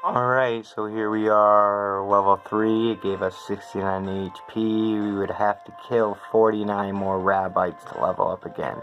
Alright, so here we are, level 3, it gave us 69 HP, we would have to kill 49 more rabbits to level up again.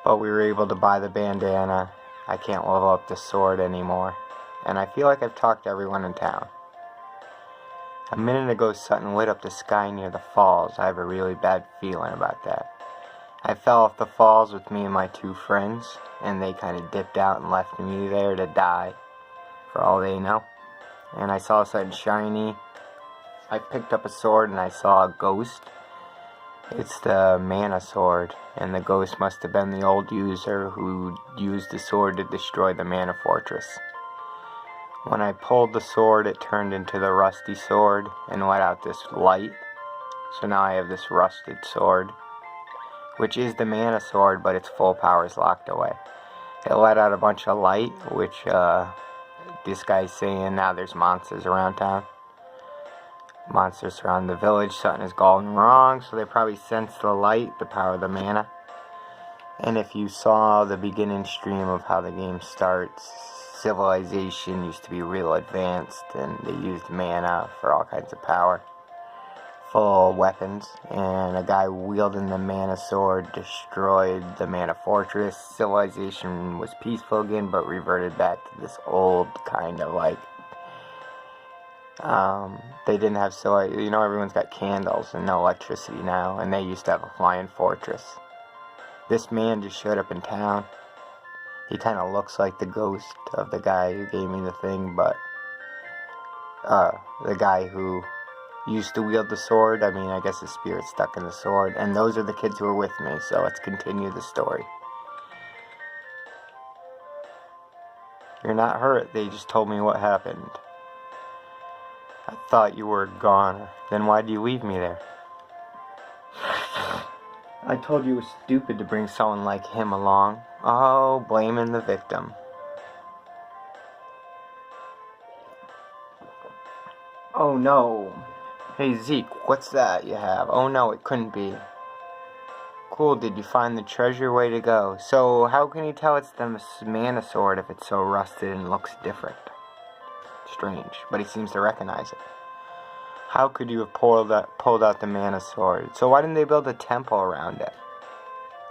But we were able to buy the bandana. I can't level up the sword anymore. And I feel like I've talked to everyone in town. A minute ago, Sutton lit up the sky near the falls. I have a really bad feeling about that. I fell off the falls with me and my two friends, and they kind of dipped out and left me there to die, for all they know. And I saw something shiny. I picked up a sword and I saw a ghost. It's the mana sword, and the ghost must have been the old user who used the sword to destroy the mana fortress. When I pulled the sword, it turned into the rusty sword and let out this light. So now I have this rusted sword, which is the mana sword, but its full power is locked away. It let out a bunch of light, which this guy's saying now there's monsters around town. Monsters surround the village. Something is going wrong, so they probably sensed the light, the power of the mana. And if you saw the beginning stream of how the game starts, civilization used to be real advanced, and they used mana for all kinds of power. Full weapons, and a guy wielding the mana sword destroyed the mana fortress. Civilization was peaceful again, but reverted back to this old kind of like, they didn't have everyone's got candles and no electricity now, and they used to have a flying fortress. This man just showed up in town. He kind of looks like the ghost of the guy who gave me the thing, but the guy who used to wield the sword, I guess his spirit's stuck in the sword, and those are the kids who are with me, so let's continue the story. You're not hurt, they just told me what happened. I thought you were a goner. Then why did you leave me there? I told you it was stupid to bring someone like him along. Oh, blaming the victim. Oh no. Hey Zeke, what's that you have? Oh no, it couldn't be. Cool, did you find the treasure? Way to go. So, how can you tell it's the mana sword if it's so rusted and looks different? Strange, but he seems to recognize it. How could you have pulled out the mana sword? So why didn't they build a temple around it?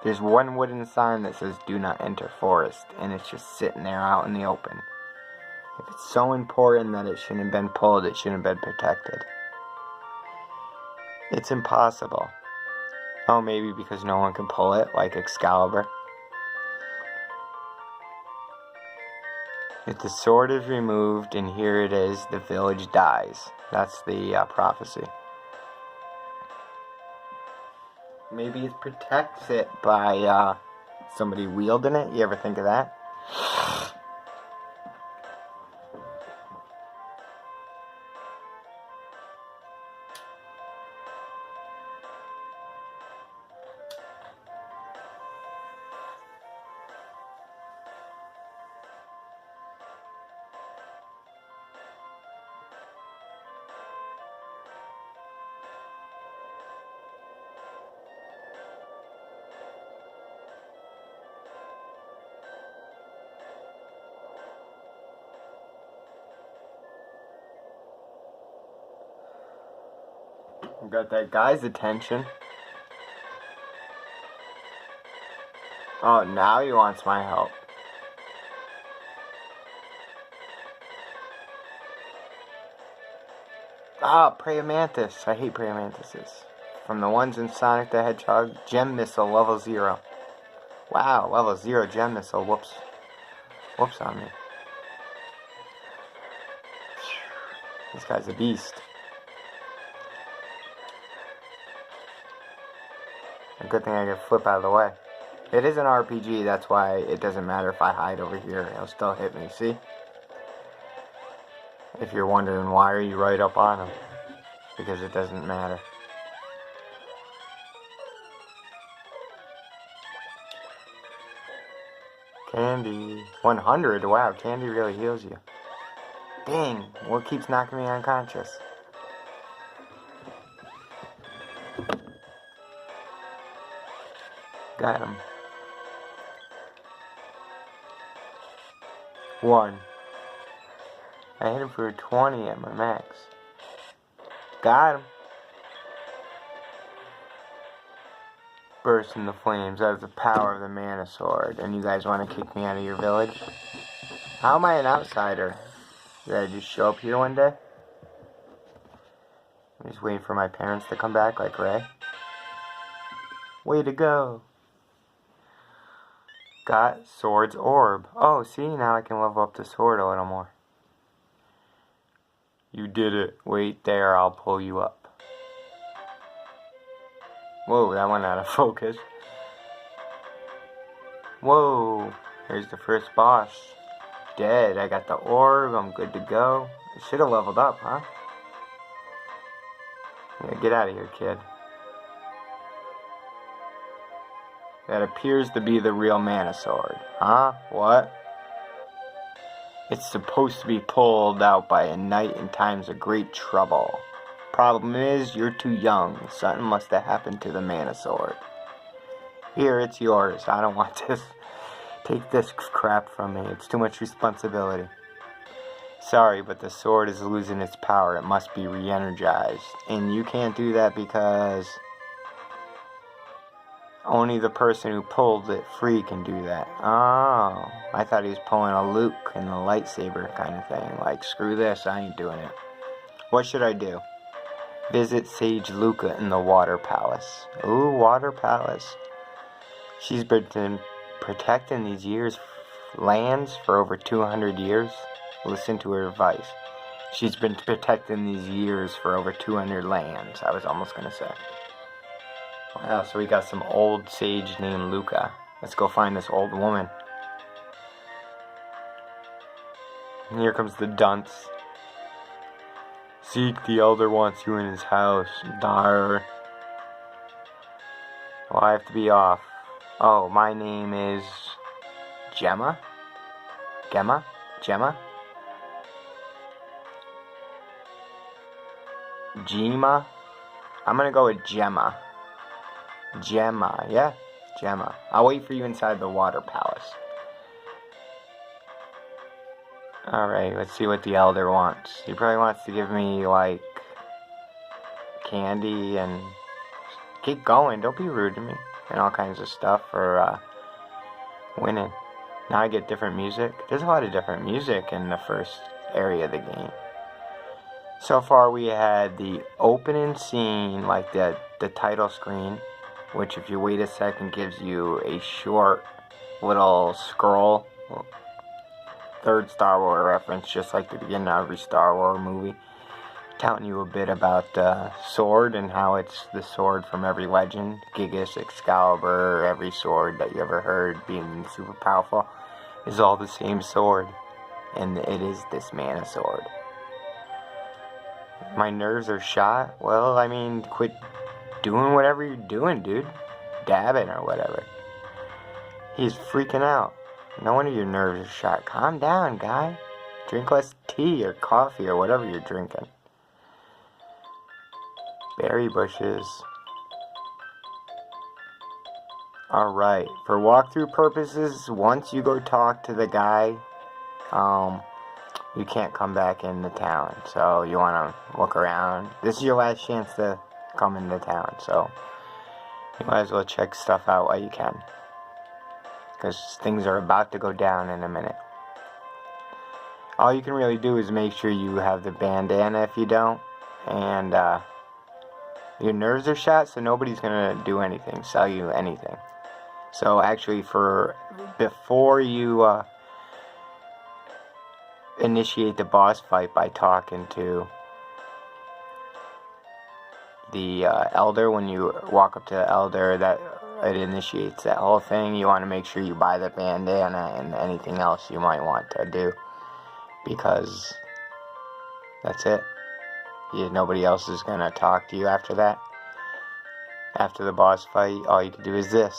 There's one wooden sign that says do not enter forest, and it's just sitting there out in the open. If it's so important that it shouldn't have been pulled, it shouldn't have been protected. It's impossible. Oh, maybe because no one can pull it, like Excalibur. If the sword is removed, and here it is, the village dies. That's the prophecy. Maybe it protects it by somebody wielding it. You ever think of that? Got that guy's attention. Oh, now he wants my help. Ah, praying mantis. I hate praying mantises. From the ones in Sonic the Hedgehog, gem missile level 0. Wow, level 0 gem missile. Whoops. Whoops on me. This guy's a beast. A good thing I can flip out of the way. It is an RPG, that's why it doesn't matter if I hide over here. It'll still hit me, see? If you're wondering why are you right up on him. Because it doesn't matter. Candy. 100? Wow, candy really heals you. Dang, what keeps knocking me unconscious? Got him. 1. I hit him for 20 at my max. Got him. Burst into flames. That is the power of the mana sword. And you guys want to kick me out of your village? How am I an outsider? Did I just show up here one day? I'm just waiting for my parents to come back like Ray. Way to go. Got Sword's Orb. Oh, see, now I can level up the sword a little more. You did it. Wait there, I'll pull you up. Whoa, that went out of focus. Whoa, here's the first boss. Dead. I got the orb. I'm good to go. I should have leveled up, huh? Yeah, get out of here, kid. That appears to be the real mana sword. Huh? What? It's supposed to be pulled out by a knight in times of great trouble. Problem is, you're too young. Something must have happened to the mana sword. Here, it's yours. I don't want this. Take this crap from me. It's too much responsibility. Sorry, but the sword is losing its power. It must be re-energized. And you can't do that because only the person who pulled it free can do that. Oh, I thought he was pulling a Luke and a lightsaber kind of thing. Like, screw this, I ain't doing it. What should I do? Visit Sage Luca in the Water Palace. Ooh, Water Palace. She's been protecting these lands for over 200 years. Listen to her advice. She's been protecting these years for over 200 lands, I was almost going to say. Wow, so we got some old sage named Luca. Let's go find this old woman. And here comes the dunce. Seek, the elder wants you in his house. Dar. Well, I have to be off. Oh, my name is Gemma? Gemma? Gemma? Gemma? I'm gonna go with Gemma. Gemma, yeah? Gemma. I'll wait for you inside the Water Palace. Alright, let's see what the elder wants. He probably wants to give me, like, candy and... Keep going, don't be rude to me. And all kinds of stuff for, winning. Now I get different music. There's a lot of different music in the first area of the game. So far we had the opening scene, like the title screen, which if you wait a second gives you a short little scroll. Third Star Wars reference, just like the beginning of every Star Wars movie. Telling you a bit about the sword and how it's the sword from every legend. Gigas, Excalibur, every sword that you ever heard being super powerful is all the same sword. And it is this mana sword. My nerves are shot. Well, I mean, quit doing whatever you're doing, dude. Dabbing or whatever. He's freaking out. No wonder your nerves are shot. Calm down, guy. Drink less tea or coffee or whatever you're drinking. Berry bushes. Alright, for walkthrough purposes, once you go talk to the guy, you can't come back into town. So you want to look around. This is your last chance to come into town, so you might as well check stuff out while you can. Because things are about to go down in a minute. All you can really do is make sure you have the bandana if you don't. And, your nerves are shot, so nobody's going to do anything, sell you anything. So actually, before you initiate the boss fight by talking to the elder, when you walk up to the elder, that it initiates that whole thing. You want to make sure you buy the bandana and anything else you might want to do, because that's it. Nobody else is going to talk to you after that. After the boss fight, all you can do is this.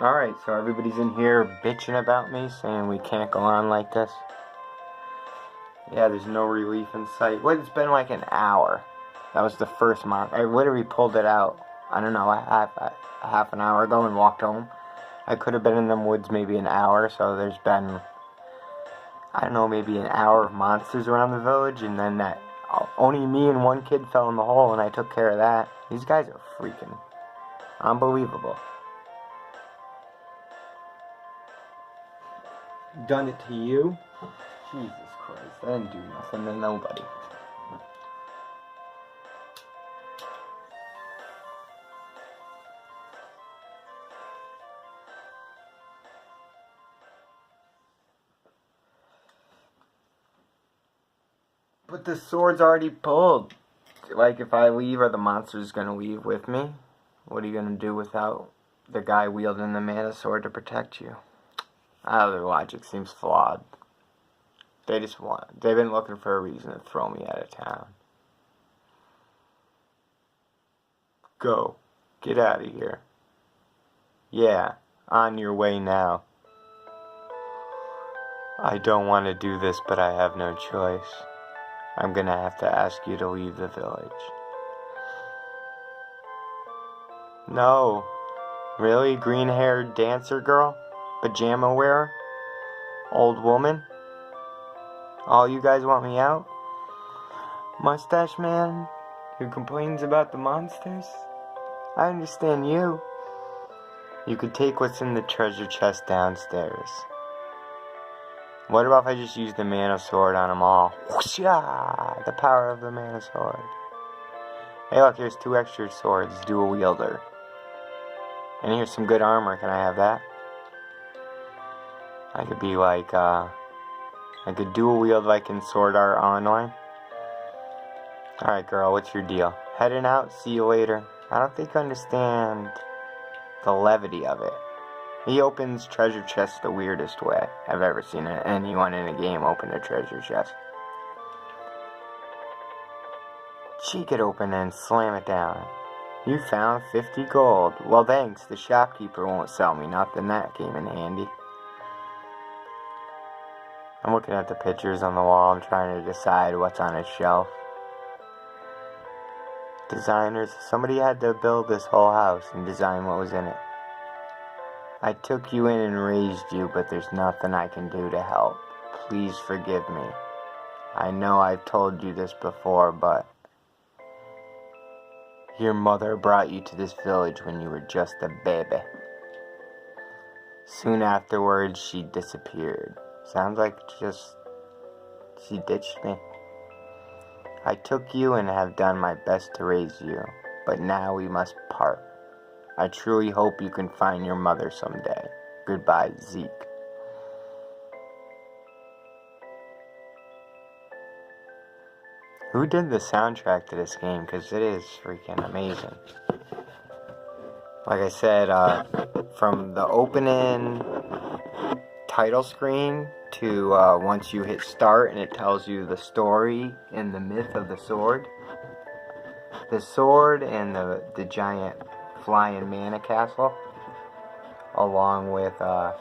Alright, so everybody's in here bitching about me, saying we can't go on like this. Yeah, there's no relief in sight. Well, it's been like an hour. That was the first mark. I literally pulled it out, I don't know, half an hour ago and walked home. I could have been in them woods maybe an hour, so there's been, I don't know, maybe an hour of monsters around the village, and then that only me and one kid fell in the hole, and I took care of that. These guys are freaking unbelievable. Done it to you? Jesus Christ, I didn't do nothing to nobody. But the sword's already pulled. Like, if I leave, are the monsters gonna leave with me? What are you gonna do without the guy wielding the mana sword to protect you? Their logic seems flawed. They've been looking for a reason to throw me out of town. Go. Get out of here. Yeah, on your way now. I don't want to do this, but I have no choice. I'm gonna have to ask you to leave the village. No. Really? Green-haired dancer girl? Pajama wearer? Old woman? All you guys want me out? Mustache man who complains about the monsters? I understand you. You could take what's in the treasure chest downstairs. What about if I just use the mana sword on them all? Whooshah! The power of the mana sword. Hey look, here's 2 extra swords, dual wielder. And here's some good armor, can I have that? I could be like, I could dual wield like in Sword Art Online. Alright girl, what's your deal? Heading out, see you later. I don't think I understand the levity of it. He opens treasure chests the weirdest way I've ever seen anyone in a game open a treasure chest. Cheek it open and slam it down. You found 50 gold. Well thanks, the shopkeeper won't sell me nothing. That came in handy. I'm looking at the pictures on the wall. I'm trying to decide what's on his shelf. Designers. Somebody had to build this whole house and design what was in it. I took you in and raised you, but there's nothing I can do to help. Please forgive me. I know I've told you this before, but your mother brought you to this village when you were just a baby. Soon afterwards, she disappeared. Sounds like she ditched me. I took you and have done my best to raise you, but now we must part. I truly hope you can find your mother someday. Goodbye, Zeke. Who did the soundtrack to this game? Because it is freaking amazing. Like I said, from the opening title screen to once you hit start and it tells you the story and the myth of the sword. The sword and the giant flying mana castle, along with the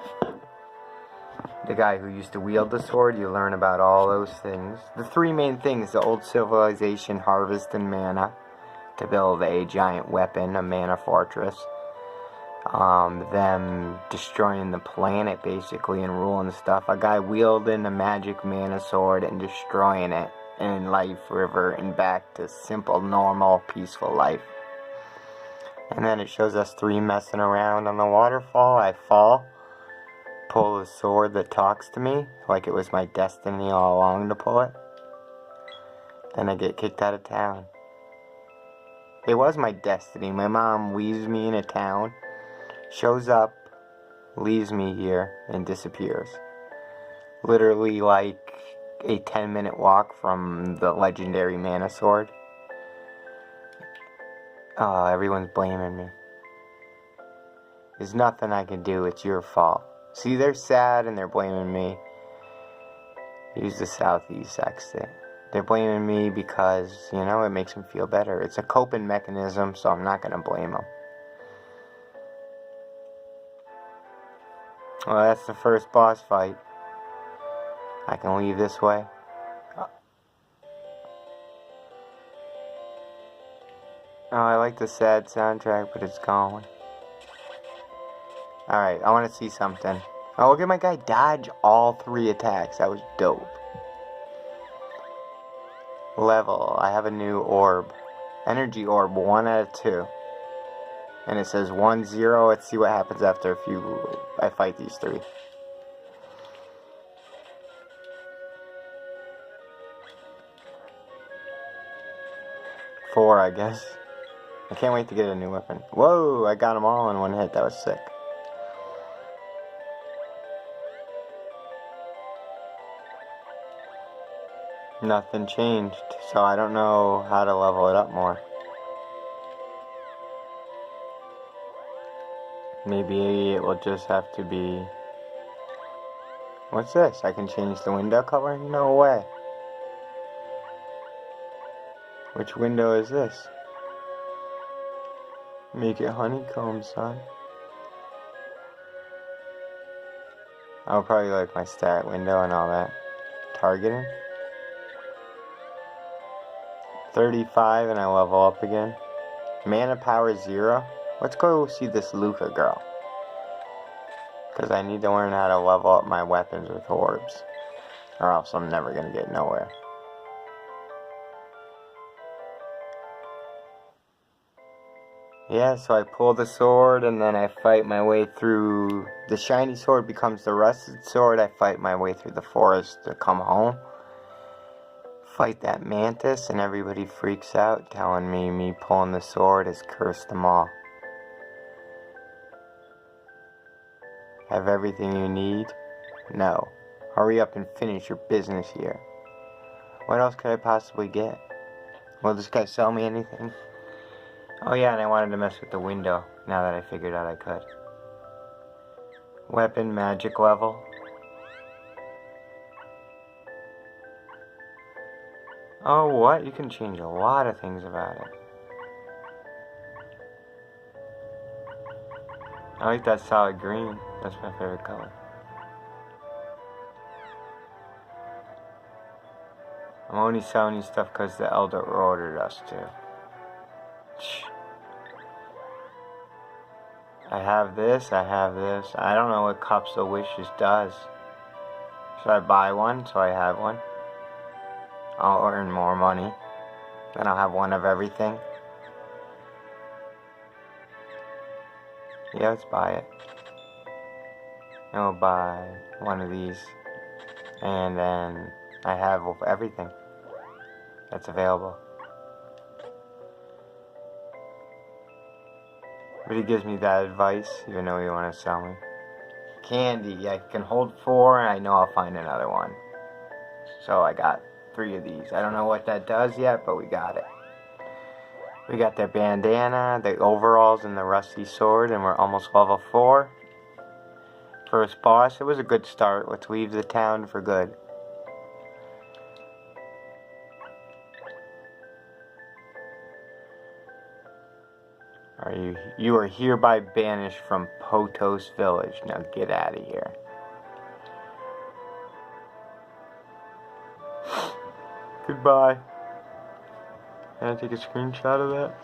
guy who used to wield the sword. You learn about all those things. The 3 main things: the old civilization, harvest, and mana, to build a giant weapon, a mana fortress. Them destroying the planet, basically, and ruling stuff. A guy wielding a magic mana sword and destroying it in Life River and back to simple, normal, peaceful life. And then it shows us 3 messing around on the waterfall. I fall, pull a sword that talks to me, like it was my destiny all along to pull it. Then I get kicked out of town. It was my destiny. My mom leaves me in a town, shows up, leaves me here, and disappears. Literally like a 10-minute walk from the legendary mana sword. Oh, everyone's blaming me. There's nothing I can do. It's your fault. See, they're sad and they're blaming me. Use the southeast exit. They're blaming me because, you know, it makes them feel better. It's a coping mechanism, so I'm not going to blame them. Well, that's the first boss fight. I can leave this way. Oh, I like the sad soundtrack, but it's gone. Alright, I want to see something. Oh, look at my guy dodge all 3 attacks. That was dope. Level. I have a new orb. Energy orb, 1 out of 2. And it says 1-0. Let's see what happens after I fight these 3. Four, I guess. I can't wait to get a new weapon. Whoa, I got them all in 1 hit. That was sick. Nothing changed, so I don't know how to level it up more. Maybe it will just have to be... What's this? I can change the window color? No way. Which window is this? Make it honeycomb, son. I'll probably like my stat window and all that. Targeting. 35 and I level up again. Mana power 0. Let's go see this Luca girl. Because I need to learn how to level up my weapons with orbs. Or else I'm never going to get nowhere. Yeah, so I pull the sword and then I fight my way through... The shiny sword becomes the rusted sword. I fight my way through the forest to come home. Fight that mantis and everybody freaks out, telling me pulling the sword has cursed them all. Have everything you need? No. Hurry up and finish your business here. What else could I possibly get? Will this guy sell me anything? Oh yeah, and I wanted to mess with the window, now that I figured out I could. Weapon, magic level. Oh, what? You can change a lot of things about it. I like that solid green. That's my favorite color. I'm only selling you stuff because the Elder ordered us to. I have this. I don't know what Cups of Wishes does. Should I buy one so I have one? I'll earn more money. Then I'll have one of everything. Yeah, let's buy it. I'll buy one of these. And then I have everything that's available. But he gives me that advice, even though he want to sell me. Candy, I can hold 4 and I know I'll find another one. So I got 3 of these. I don't know what that does yet, but we got it. We got the bandana, the overalls, and the rusty sword, and we're almost level 4. First boss, it was a good start. Let's leave the town for good. You are hereby banished from Potos Village. Now get out of here. Goodbye. Can I take a screenshot of that?